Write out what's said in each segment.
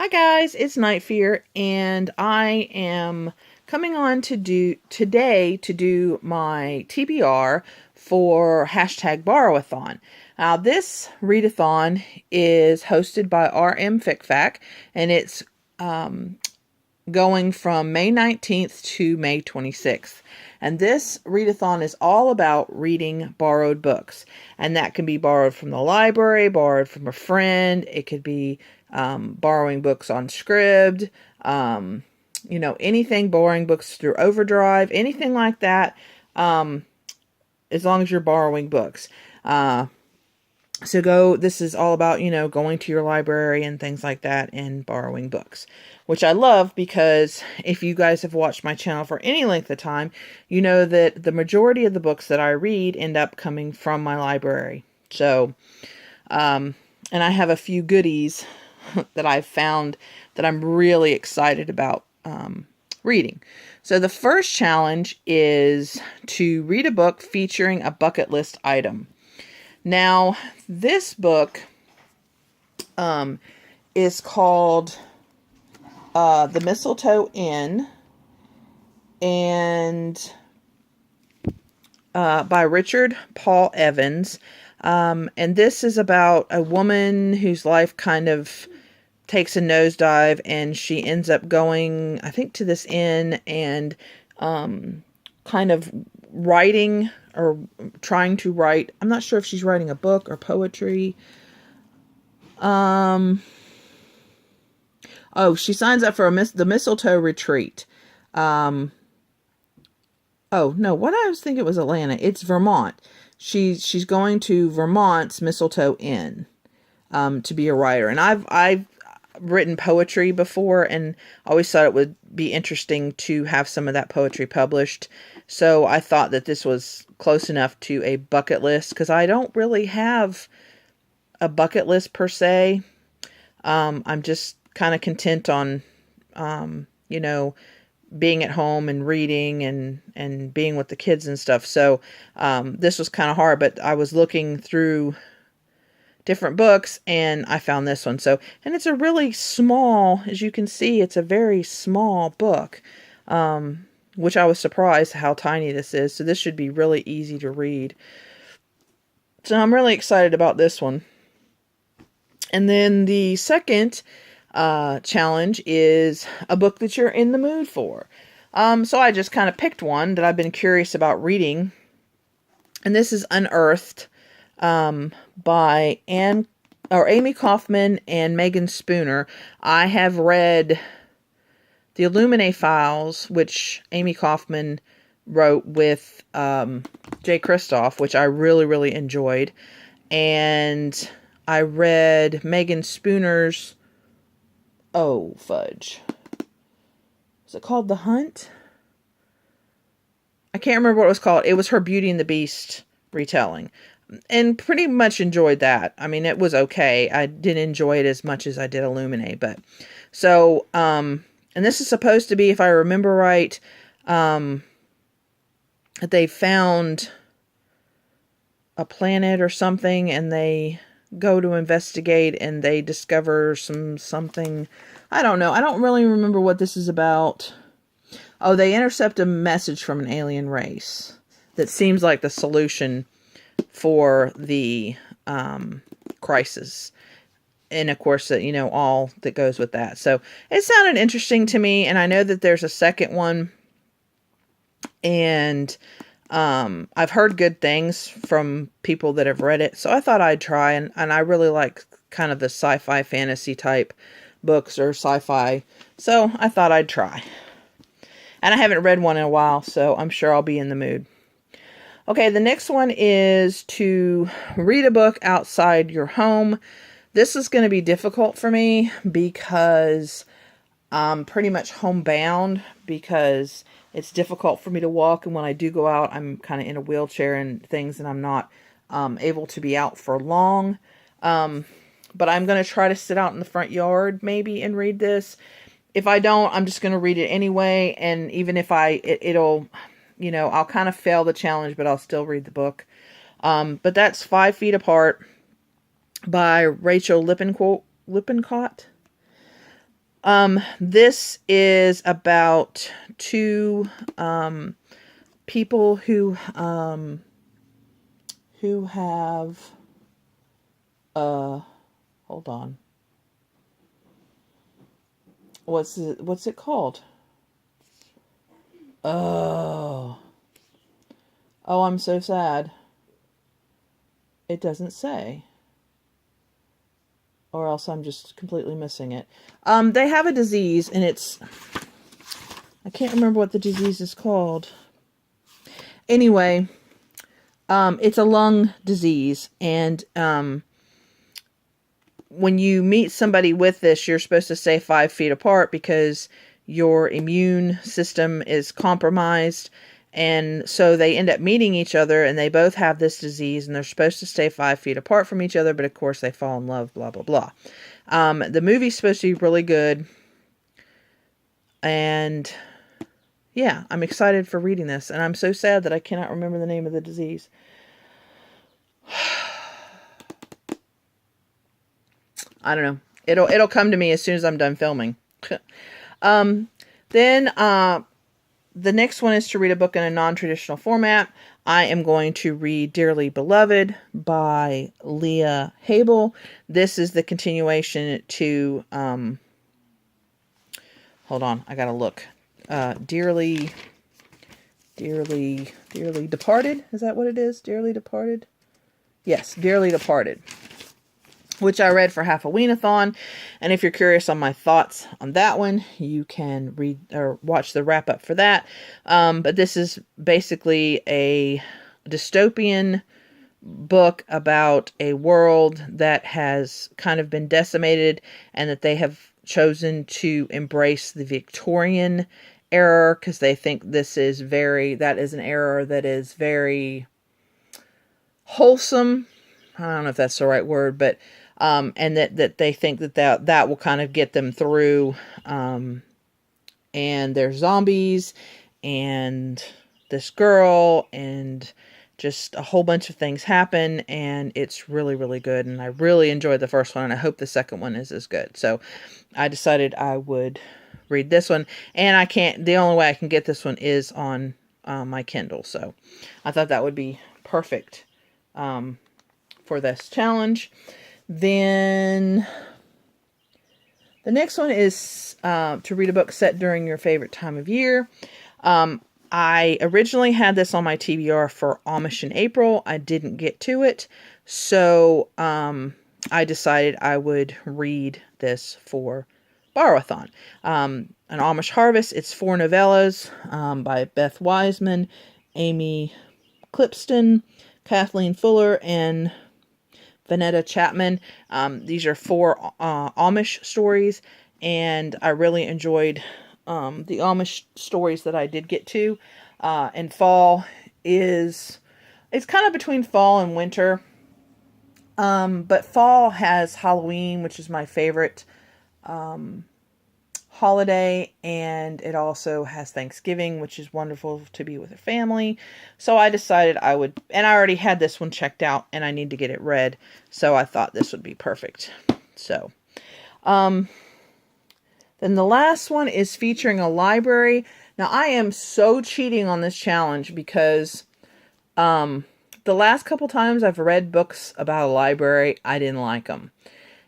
Hi guys, it's Night Fear, and I am coming on today to do my TBR for hashtag Borrowathon. Now this readathon is hosted by Rmfickfack, and it's going from May 19th to May 26th. And this readathon is all about reading borrowed books. And that can be borrowed from the library, borrowed from a friend. It could be borrowing books on Scribd, anything, borrowing books through Overdrive, anything like that, as long as you're borrowing books. This is all about, going to your library and things like that and borrowing books, which I love because if you guys have watched my channel for any length of time, you know that the majority of the books that I read end up coming from my library. So, and I have a few goodies that I've found that I'm really excited about reading. So the first challenge is to read a book featuring a bucket list item. Now, this book is called The Mistletoe Inn, and by Richard Paul Evans. And this is about a woman whose life kind of takes a nosedive, and she ends up going, I think, to this inn and kind of writing or trying to write. I'm not sure if she's writing a book or poetry. Oh, she signs up for the Mistletoe Retreat. Oh, no, what I was thinking it was Atlanta. It's Vermont. She's going to Vermont's Mistletoe Inn to be a writer. And I've written poetry before, and I always thought it would be interesting to have some of that poetry published. So I thought that this was close enough to a bucket list, because I don't really have a bucket list per se. I'm just kind of content on, being at home and reading and being with the kids and stuff. So this was kind of hard, but I was looking through different books and I found this one. And it's a really small, as you can see, it's a very small book, which I was surprised how tiny this is. So this should be really easy to read. So I'm really excited about this one. And then the second challenge is a book that you're in the mood for. So I just kind of picked one that I've been curious about reading. And this is Unearthed by Amy Kaufman and Megan Spooner. I have read the Illuminae Files, which Amy Kaufman wrote with Jay Kristoff, which I really, really enjoyed. And I read Megan Spooner's, oh, fudge. Is it called The Hunt? I can't remember what it was called. It was her Beauty and the Beast retelling. And pretty much enjoyed that. I mean, it was okay. I didn't enjoy it as much as I did Illuminae. But, so, and this is supposed to be, if I remember right, they found a planet or something, and they go to investigate, and they discover something. I don't know. I don't really remember what this is about. Oh, they intercept a message from an alien race that seems like the solution for the crisis. And of course, all that goes with that. So it sounded interesting to me, and I know that there's a second one, and I've heard good things from people that have read it, so I thought I'd try, and I really like kind of the sci-fi fantasy type books or sci-fi, so I thought I'd try. And I haven't read one in a while, so I'm sure I'll be in the mood. Okay, the next one is to read a book outside your home. This is going to be difficult for me because I'm pretty much homebound, because it's difficult for me to walk, and when I do go out, I'm kind of in a wheelchair and things, and I'm not able to be out for long. But I'm going to try to sit out in the front yard maybe and read this. If I don't, I'm just going to read it anyway, and even if it'll, I'll kind of fail the challenge, but I'll still read the book. But that's 5 Feet Apart by Rachel Lippincott. This is about two people who have hold on. What's it called? Oh, I'm so sad. It doesn't say. Or else I'm just completely missing it. They have a disease, and I can't remember what the disease is called. Anyway, it's a lung disease, and when you meet somebody with this, you're supposed to stay 5 feet apart because your immune system is compromised. And so they end up meeting each other, and they both have this disease, and they're supposed to stay 5 feet apart from each other, but of course they fall in love, blah, blah, blah. The movie's supposed to be really good, and yeah, I'm excited for reading this, and I'm so sad that I cannot remember the name of the disease. I don't know. It'll come to me as soon as I'm done filming. Then the next one is to read a book in a non-traditional format. I am going to read Dearly Beloved by Leah Habel. This is the continuation to hold on, I gotta look. Dearly Departed? Is that what it is? Dearly Departed? Yes, Dearly Departed, which I read for half a readathon. And if you're curious on my thoughts on that one, you can read or watch the wrap up for that. But this is basically a dystopian book about a world that has kind of been decimated, and that they have chosen to embrace the Victorian era because they think that is an era that is very wholesome. I don't know if that's the right word, but and that they think that will kind of get them through. And there's zombies and this girl and just a whole bunch of things happen, and it's really, really good. And I really enjoyed the first one, and I hope the second one is as good. So I decided I would read this one, and the only way I can get this one is on my Kindle. So I thought that would be perfect for this challenge. Then the next one is to read a book set during your favorite time of year. I originally had this on my TBR for Amish in April. I didn't get to it, so I decided I would read this for Borrowathon. An Amish Harvest. It's 4 novellas by Beth Wiseman, Amy Clipston, Kathleen Fuller, and Vanetta Chapman. These are 4 Amish stories, and I really enjoyed the Amish stories that I did get to. And fall it's kind of between fall and winter. But fall has Halloween, which is my favorite holiday, and it also has Thanksgiving, which is wonderful to be with a family. So I decided I would, and I already had this one checked out, and I need to get it read, so I thought this would be perfect. So then the last one is featuring a library. Now I am so cheating on this challenge because the last couple times I've read books about a library, I didn't like them.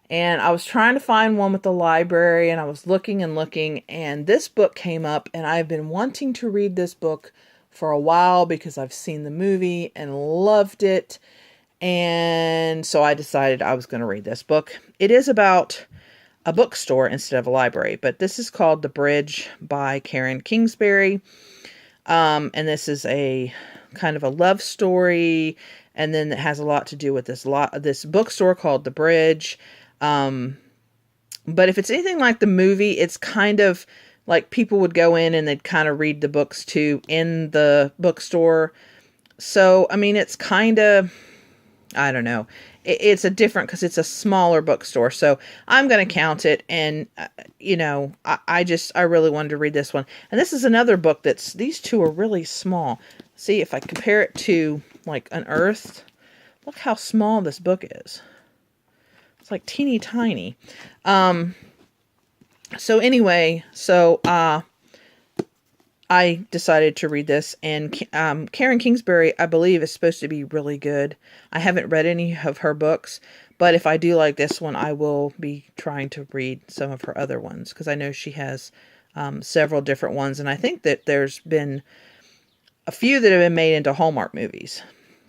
And I was trying to find one with the library, and I was looking and looking, and this book came up, and I've been wanting to read this book for a while because I've seen the movie and loved it. And so I decided I was going to read this book. It is about a bookstore instead of a library, but this is called The Bridge by Karen Kingsbury. And this is a kind of a love story, and then it has a lot to do with this bookstore called The Bridge. But if it's anything like the movie, it's kind of like people would go in and they'd kind of read the books too in the bookstore. So, I mean, it's kind of, I don't know. It's a different, because it's a smaller bookstore. So I'm going to count it. And, I really wanted to read this one. And this is another book these two are really small. See, if I compare it to like Unearthed, look how small this book is. It's like teeny tiny. So anyway, I decided to read this, and Karen Kingsbury, I believe, is supposed to be really good. I haven't read any of her books, but if I do like this one, I will be trying to read some of her other ones, because I know she has several different ones, and I think that there's been a few that have been made into Hallmark movies.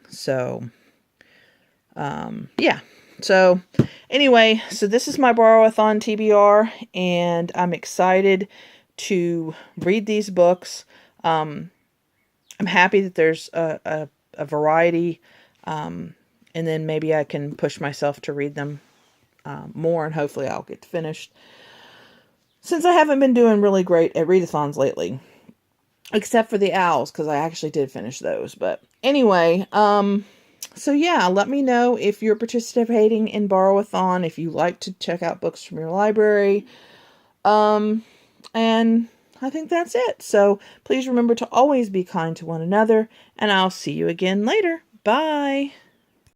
So, yeah. So, anyway, so this is my Borrow-a-thon TBR, and I'm excited to read these books. I'm happy that there's a variety, and then maybe I can push myself to read them more, and hopefully I'll get finished. Since I haven't been doing really great at readathons lately, except for the owls, because I actually did finish those. But anyway, so yeah, let me know if you're participating in Borrow-a-thon, if you like to check out books from your library. And I think that's it. So please remember to always be kind to one another, and I'll see you again later. Bye.